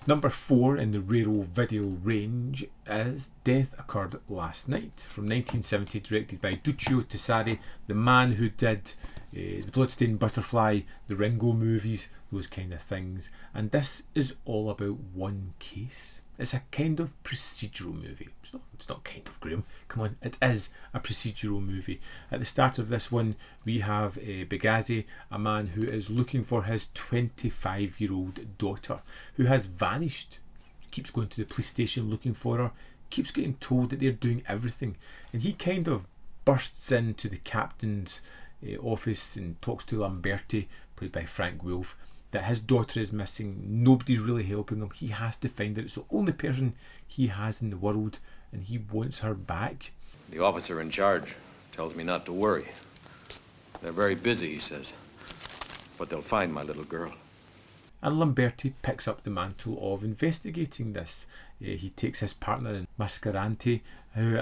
Number 4 in the Raro video range is Death Occurred Last Night from 1970, directed by Duccio Tessari, the man who did the Bloodstained Butterfly, the Ringo movies, those kind of things. And this is all about one case. It's a kind of procedural movie. It's not kind of, Graham. Come on, it is a procedural movie. At the start of this one, we have Benghazi, a man who is looking for his 25-year-old daughter, who has vanished. He keeps going to the police station looking for her, keeps getting told that they're doing everything. And he kind of bursts into the captain's office and talks to Lamberti, played by Frank Wolf, that his daughter is missing. Nobody's really helping him. He has to find her. It's the only person he has in the world, and he wants her back. The officer in charge tells me not to worry. They're very busy, he says, but they'll find my little girl. And Lamberti picks up the mantle of investigating this. He takes his partner in Mascarante, who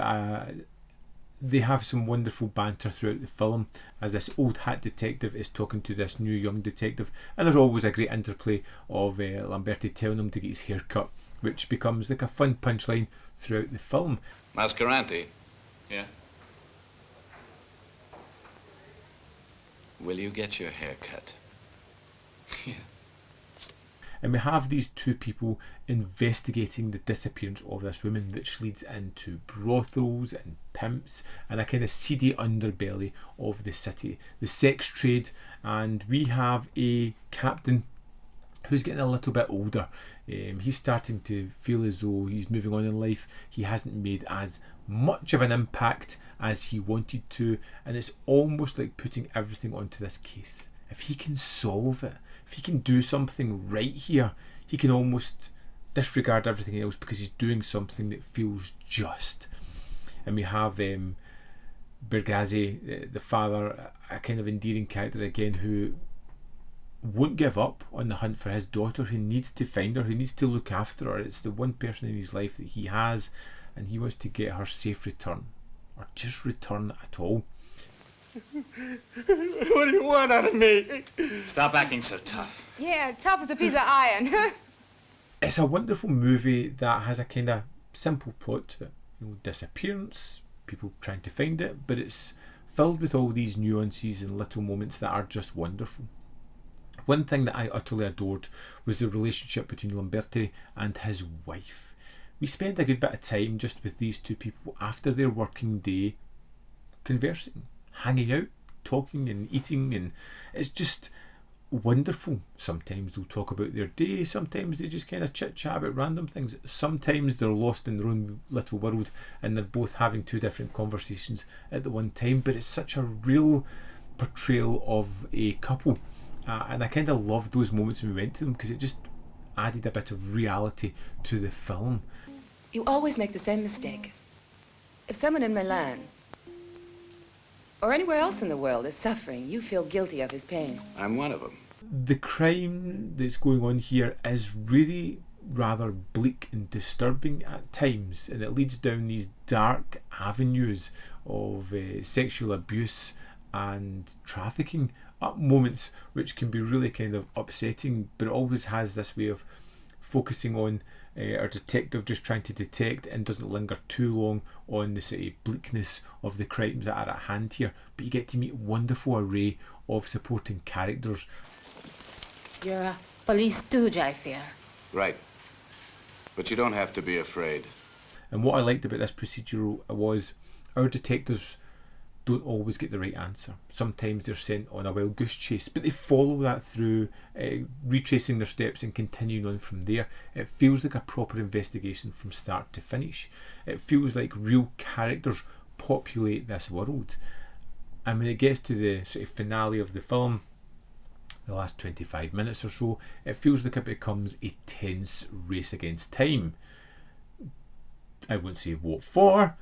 they have some wonderful banter throughout the film as this old hat detective is talking to this new young detective, and there's always a great interplay of Lamberti telling him to get his hair cut, which becomes like a fun punchline throughout the film. Mascarante. Yeah? Will you get your hair cut? Yeah. And we have these two people investigating the disappearance of this woman, which leads into brothels and pimps and a kind of seedy underbelly of the city, the sex trade. And we have a captain who's getting a little bit older. He's starting to feel as though he's moving on in life. He hasn't made as much of an impact as he wanted to, and it's almost like putting everything onto this case. If he can solve it, if he can do something right here, he can almost disregard everything else because he's doing something that feels just. And we have Benghazi, the father, a kind of endearing character again, who won't give up on the hunt for his daughter. He needs to find her, he needs to look after her. It's the one person in his life that he has, and he wants to get her safe return, or just return at all. What do you want out of me? Stop acting so tough. Yeah, tough as a piece of iron. It's a wonderful movie that has a kind of simple plot to it. Disappearance, people trying to find it, but it's filled with all these nuances and little moments that are just wonderful. One thing that I utterly adored was the relationship between Lamberti and his wife. We spend a good bit of time just with these two people after their working day, conversing, hanging out, talking and eating, and it's just wonderful. Sometimes they'll talk about their day, sometimes they just kind of chit chat about random things, sometimes they're lost in their own little world and they're both having two different conversations at the one time, but it's such a real portrayal of a couple, and I kind of loved those moments when we went to them because it just added a bit of reality to the film. You always make the same mistake. If someone in Milan or anywhere else in the world is suffering, you feel guilty of his pain. I'm one of them. The crime that's going on here is really rather bleak and disturbing at times, and it leads down these dark avenues of sexual abuse and trafficking at moments, which can be really kind of upsetting, but it always has this way of focusing on our detective just trying to detect and doesn't linger too long on the sort of bleakness of the crimes that are at hand here, but you get to meet a wonderful array of supporting characters. You're a police stooge, I fear. Right. But you don't have to be afraid. And what I liked about this procedural was our detectives don't always get the right answer. Sometimes they're sent on a wild goose chase, but they follow that through, retracing their steps and continuing on from there. It feels like a proper investigation from start to finish. It feels like real characters populate this world. And when it gets to the sort of finale of the film, the last 25 minutes or so, it feels like it becomes a tense race against time. I won't say what for,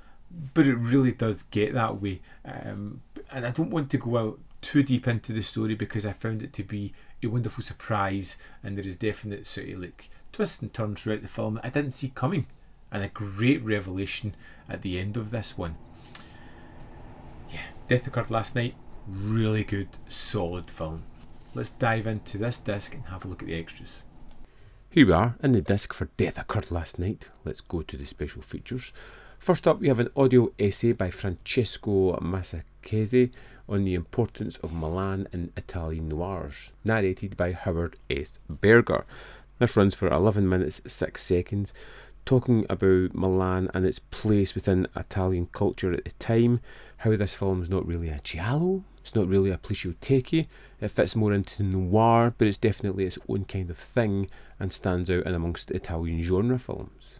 but it really does get that way. And I don't want to go out too deep into the story because I found it to be a wonderful surprise, and there is definite sort of like twists and turns throughout the film that I didn't see coming, and a great revelation at the end of this one. Yeah, Death Occurred Last Night, really good, solid film. Let's dive into this disc and have a look at the extras. Here we are in the disc for Death Occurred Last Night. Let's go to the special features. First up, we have an audio essay by Francesco Masacchese on the importance of Milan in Italian noirs, narrated by Howard S. Berger. This runs for 11 minutes 6 seconds, talking about Milan and its place within Italian culture at the time, how this film is not really a giallo, it's not really a plicioteche, it fits more into noir, but it's definitely its own kind of thing and stands out in amongst Italian genre films.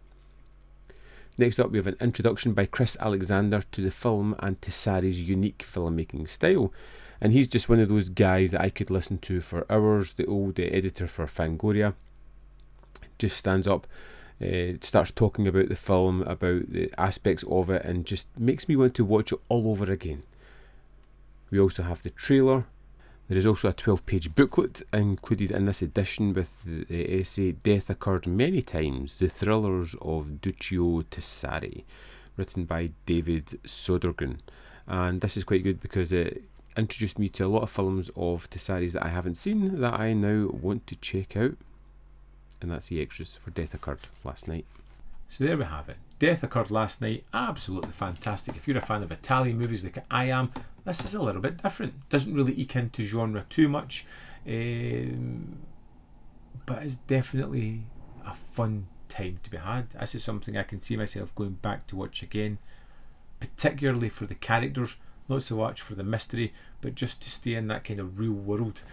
Next up, we have an introduction by Chris Alexander to the film and Tessari's unique filmmaking style. And he's just one of those guys that I could listen to for hours. The old editor for Fangoria just stands up, starts talking about the film, about the aspects of it, and just makes me want to watch it all over again. We also have the trailer. There is also a 12-page booklet included in this edition with the essay Death Occurred Many Times, The Thrillers of Duccio Tessari, written by David Sodergren. And this is quite good because it introduced me to a lot of films of Tessari's that I haven't seen that I now want to check out. And that's the extras for Death Occurred Last Night. So there we have it. Death Occurred Last Night, absolutely fantastic. If you're a fan of Italian movies like I am, this is a little bit different. Doesn't really eke into genre too much, but it's definitely a fun time to be had. This is something I can see myself going back to watch again, particularly for the characters, not so much for the mystery, but just to stay in that kind of real world.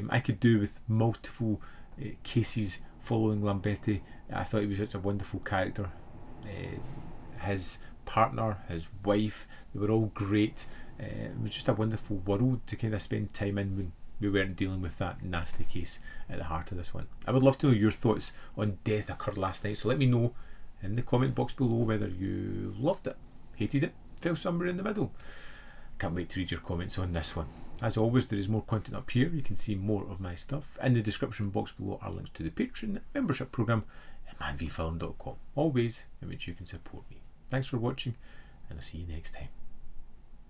I could do with multiple cases following Lamberti. I thought he was such a wonderful character. His partner, his wife, they were all great. It was just a wonderful world to kind of spend time in when we weren't dealing with that nasty case at the heart of this one. I would love to know your thoughts on Death Occurred Last Night, so let me know in the comment box below whether you loved it, hated it, fell somewhere in the middle. Can't wait to read your comments on this one. As always, there is more content up here. You can see more of my stuff. In the description box below are links to the Patreon membership programme at manvfilm.com. All ways in which you can support me. Thanks for watching, and I'll see you next time.